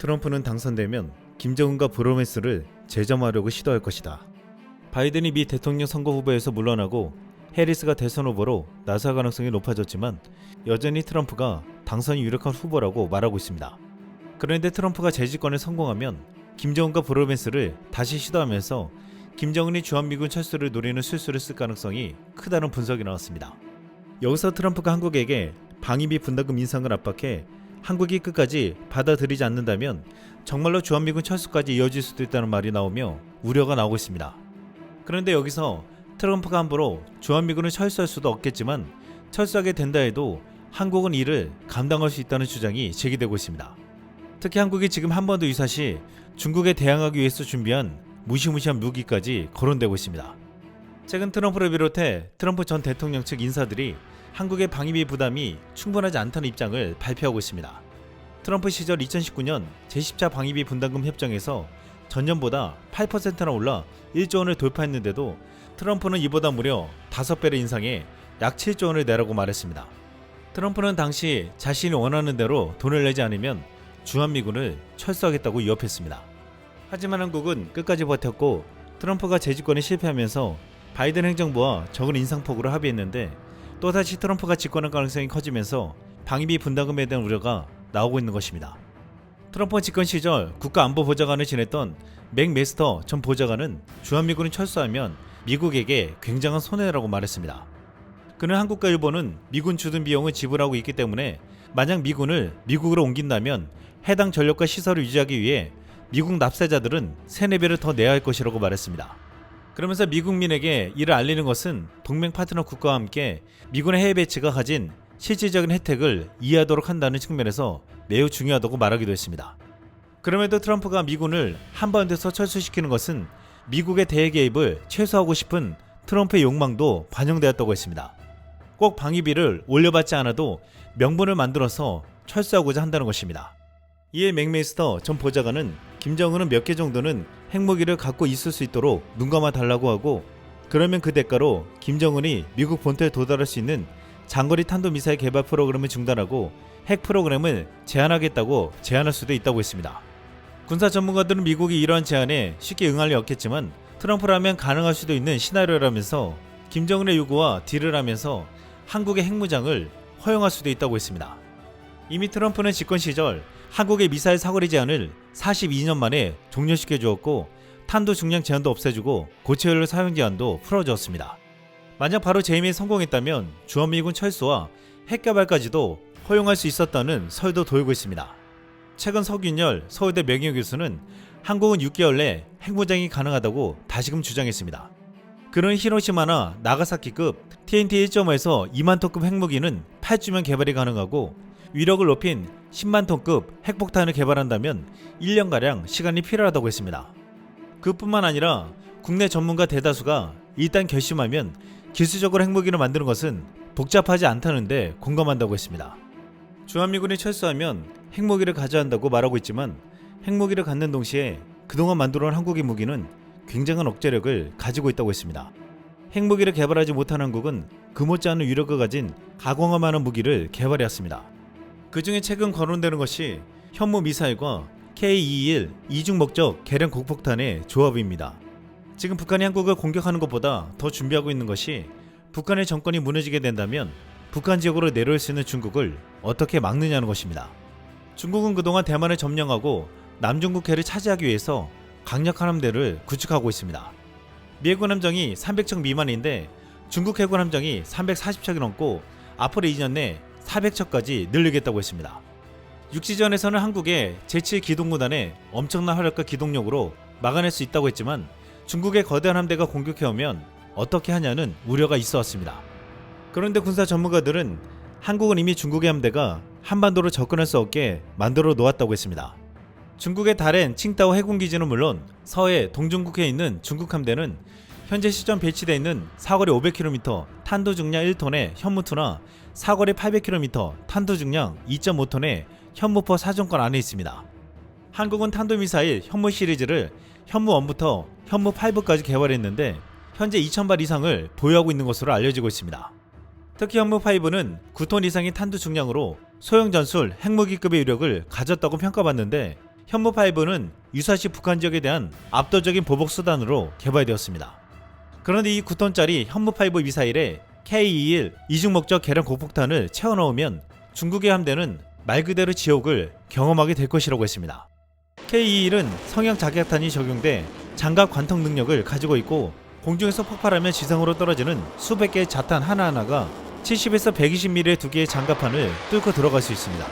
트럼프는 당선되면 김정은과 브로맨스를 재점하려고 시도할 것이다. 바이든이 미 대통령 선거 후보에서 물러나고 해리스가 대선 후보로 나설 가능성이 높아졌지만 여전히 트럼프가 당선이 유력한 후보라고 말하고 있습니다. 그런데 트럼프가 재집권에 성공하면 김정은과 브로맨스를 다시 시도하면서 김정은이 주한미군 철수를 노리는 술수를 쓸 가능성이 크다는 분석이 나왔습니다. 여기서 트럼프가 한국에게 방위비 분담금 인상을 압박해 한국이 끝까지 받아들이지 않는다면 정말로 주한미군 철수까지 이어질 수도 있다는 말이 나오며 우려가 나오고 있습니다. 그런데 여기서 트럼프가 함부로 주한미군을 철수할 수도 없겠지만 철수하게 된다 해도 한국은 이를 감당할 수 있다는 주장이 제기되고 있습니다. 특히 한국이 지금 한반도 유사시 중국에 대항하기 위해서 준비한 무시무시한 무기까지 거론되고 있습니다. 최근 트럼프를 비롯해 트럼프 전 대통령 측 인사들이 한국의 방위비 부담이 충분하지 않다는 입장을 발표하고 있습니다. 트럼프 시절 2019년 제10차 방위비 분담금 협정에서 전년보다 8%나 올라 1조 원을 돌파했는데도 트럼프는 이보다 무려 5배를 인상해 약 7조 원을 내라고 말했습니다. 트럼프는 당시 자신이 원하는 대로 돈을 내지 않으면 주한미군을 철수하겠다고 위협했습니다. 하지만 한국은 끝까지 버텼고 트럼프가 재집권에 실패하면서 바이든 행정부와 적은 인상폭으로 합의했는데 또다시 트럼프가 집권할 가능성이 커지면서 방위비 분담금에 대한 우려가 나오고 있는 것입니다. 트럼프 집권 시절 국가안보보좌관을 지냈던 맥메스터 전 보좌관은 주한미군이 철수하면 미국에게 굉장한 손해라고 말했습니다. 그는 한국과 일본은 미군 주둔 비용을 지불하고 있기 때문에 만약 미군을 미국으로 옮긴다면 해당 전력과 시설을 유지하기 위해 미국 납세자들은 3-4배를 더 내야 할 것이라고 말했습니다. 그러면서 미국민에게 이를 알리는 것은 동맹 파트너 국가와 함께 미군의 해외 배치가 가진 실질적인 혜택을 이해하도록 한다는 측면에서 매우 중요하다고 말하기도 했습니다. 그럼에도 트럼프가 미군을 한반도에서 철수시키는 것은 미국의 대외 개입을 최소화하고 싶은 트럼프의 욕망도 반영되었다고 했습니다. 꼭 방위비를 올려받지 않아도 명분을 만들어서 철수하고자 한다는 것입니다. 이에 맥메이스터 전 보좌관은 김정은은 몇 개 정도는 핵무기를 갖고 있을 수 있도록 눈 감아 달라고 하고 그러면 그 대가로 김정은이 미국 본토에 도달할 수 있는 장거리 탄도미사일 개발 프로그램을 중단하고 핵 프로그램을 제한하겠다고 제안할 수도 있다고 했습니다. 군사 전문가들은 미국이 이러한 제안에 쉽게 응할 리 없겠지만 트럼프라면 가능할 수도 있는 시나리오라면서 김정은의 요구와 딜을 하면서 한국의 핵무장을 허용할 수도 있다고 했습니다. 이미 트럼프는 집권 시절 한국의 미사일 사거리 제한을 42년 만에 종료시켜 주었고 탄도 중량 제한도 없애주고 고체연료 사용 제한도 풀어주었습니다. 만약 바로 재임에 성공했다면 주한미군 철수와 핵 개발까지도 허용할 수 있었다는 설도 돌고 있습니다. 최근 서균열 서울대 명예교수는 한국은 6개월 내 핵무장이 가능하다고 다시금 주장했습니다. 그는 히로시마나 나가사키급 TNT 1.5에서 2만 톤급 핵무기는 8주면 개발이 가능하고 위력을 높인 10만 톤급 핵폭탄을 개발한다면 1년가량 시간이 필요하다고 했습니다. 그뿐만 아니라 국내 전문가 대다수가 일단 결심하면 기술적으로 핵무기를 만드는 것은 복잡하지 않다는데 공감한다고 했습니다. 주한미군이 철수하면 핵무기를 가져야 한다고 말하고 있지만 핵무기를 갖는 동시에 그동안 만들어온 한국의 무기는 굉장한 억제력을 가지고 있다고 했습니다. 핵무기를 개발하지 못한 한국은 그 못지않은 위력을 가진 가공할 만한 무기를 개발해왔습니다. 그 중에 최근 거론되는 것이 현무 미사일과 K-221 이중 목적 개량 곡폭탄의 조합입니다. 지금 북한이 한국을 공격하는 것보다 더 준비하고 있는 것이 북한의 정권이 무너지게 된다면 북한 지역으로 내려올 수 있는 중국을 어떻게 막느냐는 것입니다. 중국은 그동안 대만을 점령하고 남중국해를 차지하기 위해서 강력한 함대를 구축하고 있습니다. 미 해군 함정이 300척 미만인데 중국 해군 함정이 340척이 넘고 앞으로 2년 내 400척까지 늘리겠다고 했습니다. 육지전에서는 한국의 제7 기동구단의 엄청난 화력과 기동력으로 막아낼 수 있다고 했지만 중국의 거대한 함대가 공격해오면 어떻게 하냐는 우려가 있어 왔습니다. 그런데 군사 전문가들은 한국은 이미 중국의 함대가 한반도로 접근할 수 없게 만들어 놓았다고 했습니다. 중국의 다롄 칭다오 해군기지는 물론 서해 동중국해에 있는 중국 함대는 현재 시점 배치되어 있는 사거리 500km 탄도 중량 1톤의 현무2나 사거리 800km 탄도 중량 2.5톤의 현무포 사정권 안에 있습니다. 한국은 탄도미사일 현무 시리즈를 현무1부터 현무8부까지 개발했는데 현재 2000발 이상을 보유하고 있는 것으로 알려지고 있습니다. 특히 현무5는 9톤 이상의 탄두 중량으로 소형 전술 핵무기급의 위력을 가졌다고 평가받는데 현무5는 유사시 북한 지역에 대한 압도적인 보복 수단으로 개발되었습니다. 그런데 이 9톤짜리 현무5 미사일에 K-21 이중 목적 개량 고폭탄을 채워 넣으면 중국의 함대는 말 그대로 지옥을 경험하게 될 것이라고 했습니다. K-21은 성형 자격탄이 적용돼 장갑 관통 능력을 가지고 있고 공중에서 폭발하면 지상으로 떨어지는 수백 개의 자탄 하나하나가 70에서 120mm의 두 개의 장갑판을 뚫고 들어갈 수 있습니다.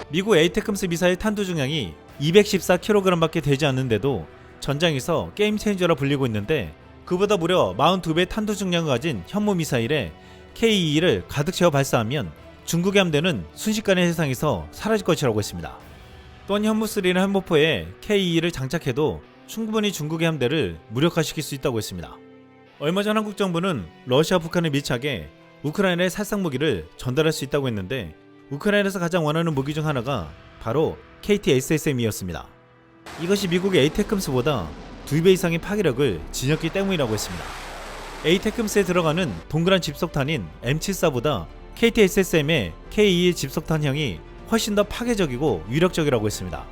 미국 에이테크스 미사일 탄두 중량이 214kg밖에 되지 않는데도 전장에서 게임 체인저라 불리고 있는데 그보다 무려 42배 탄두 중량을 가진 현무 미사일에 K-21을 가득 채워 발사하면 중국의 함대는 순식간에 세상에서 사라질 것이라고 했습니다. 또한 현무3나 현무4에 K-21을 장착해도 충분히 중국의 함대를 무력화시킬 수 있다고 했습니다. 얼마 전 한국 정부는 러시아, 북한을 밀착해 우크라이나에 살상 무기를 전달할 수 있다고 했는데 우크라이나에서 가장 원하는 무기 중 하나가 바로 KT-SSM이었습니다. 이것이 미국의 에이테크스보다 2배 이상의 파괴력을 지녔기 때문이라고 했습니다. 에이테크스에 들어가는 동그란 집속탄인 M74보다 KT-SSM의 K-21 집속탄형이 훨씬 더 파괴적이고 위력적이라고 했습니다.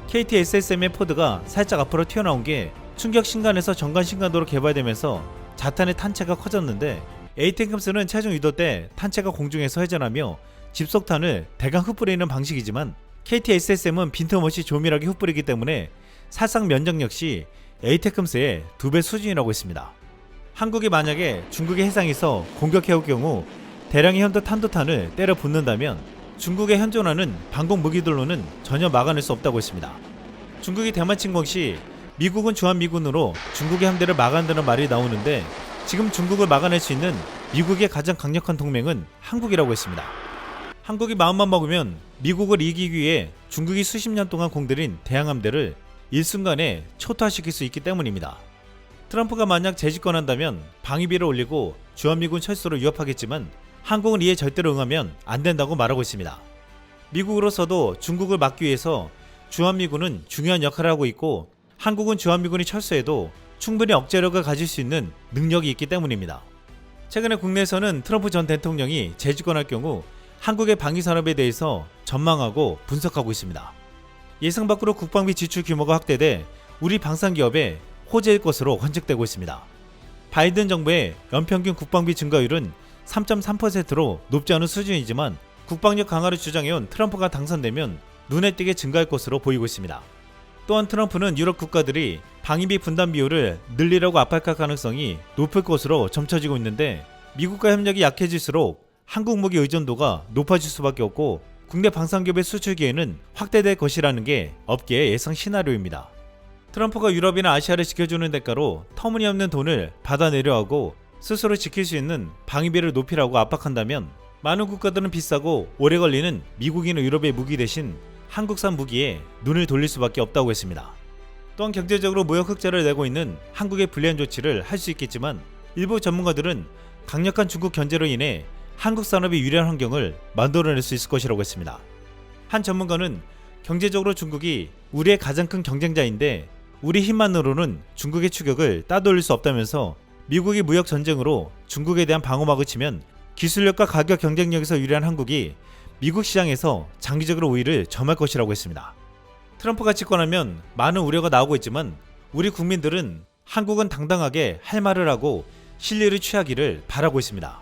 KT-SSM의 포드가 살짝 앞으로 튀어나온 게 충격 신간에서 전간 신간도로 개발되면서 자탄의 탄체가 커졌는데 에이테크스는 체중 유도 때 탄체가 공중에서 회전하며 집속탄을 대강 흩뿌리는 방식이지만 KT-SSM은 빈틈없이 조밀하게 흩뿌리기 때문에 살상 면적 역시 에이테크스의 2배 수준이라고 했습니다. 한국이 만약에 중국의 해상에서 공격해올 경우 대량의 현대 탄도탄을 때려 붓는다면 중국의 현존하는 방공 무기들로는 전혀 막아낼 수 없다고 했습니다. 중국이 대만 침공 시 미국은 주한미군으로 중국의 함대를 막아낸다는 말이 나오는데 지금 중국을 막아낼 수 있는 미국의 가장 강력한 동맹은 한국이라고 했습니다. 한국이 마음만 먹으면 미국을 이기기 위해 중국이 수십 년 동안 공들인 대항함대를 일순간에 초토화시킬 수 있기 때문입니다. 트럼프가 만약 재집권한다면 방위비를 올리고 주한미군 철수를 위협하겠지만 한국은 이에 절대로 응하면 안 된다고 말하고 있습니다. 미국으로서도 중국을 막기 위해서 주한미군은 중요한 역할을 하고 있고 한국은 주한미군이 철수해도 충분히 억제력을 가질 수 있는 능력이 있기 때문입니다. 최근에 국내에서는 트럼프 전 대통령이 재집권할 경우 한국의 방위산업에 대해서 전망하고 분석하고 있습니다. 예상 밖으로 국방비 지출 규모가 확대돼 우리 방산기업에 호재일 것으로 관측되고 있습니다. 바이든 정부의 연평균 국방비 증가율은 3.3%로 높지 않은 수준이지만 국방력 강화를 주장해온 트럼프가 당선되면 눈에 띄게 증가할 것으로 보이고 있습니다. 또한 트럼프는 유럽 국가들이 방위비 분담 비율을 늘리려고 압박할 가능성이 높을 것으로 점쳐지고 있는데 미국과 협력이 약해질수록 한국 무기 의존도가 높아질 수밖에 없고 국내 방산기업의 수출 기회는 확대될 것이라는 게 업계의 예상 시나리오입니다. 트럼프가 유럽이나 아시아를 지켜주는 대가로 터무니없는 돈을 받아내려 하고 스스로 지킬 수 있는 방위비를 높이라고 압박한다면 많은 국가들은 비싸고 오래 걸리는 미국이나 유럽의 무기 대신 한국산 무기에 눈을 돌릴 수밖에 없다고 했습니다. 또한 경제적으로 무역 흑자를 내고 있는 한국의 불리한 조치를 할 수 있겠지만 일부 전문가들은 강력한 중국 견제로 인해 한국 산업이 유리한 환경을 만들어낼 수 있을 것이라고 했습니다. 한 전문가는 경제적으로 중국이 우리의 가장 큰 경쟁자인데 우리 힘만으로는 중국의 추격을 따돌릴 수 없다면서 미국이 무역 전쟁으로 중국에 대한 방어막을 치면 기술력과 가격 경쟁력에서 유리한 한국이 미국 시장에서 장기적으로 우위를 점할 것이라고 했습니다. 트럼프가 집권하면 많은 우려가 나오고 있지만 우리 국민들은 한국은 당당하게 할 말을 하고 실리를 취하기를 바라고 있습니다.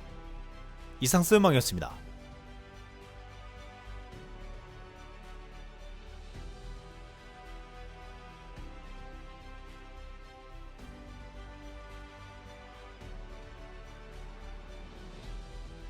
이상 쓸망이었습니다.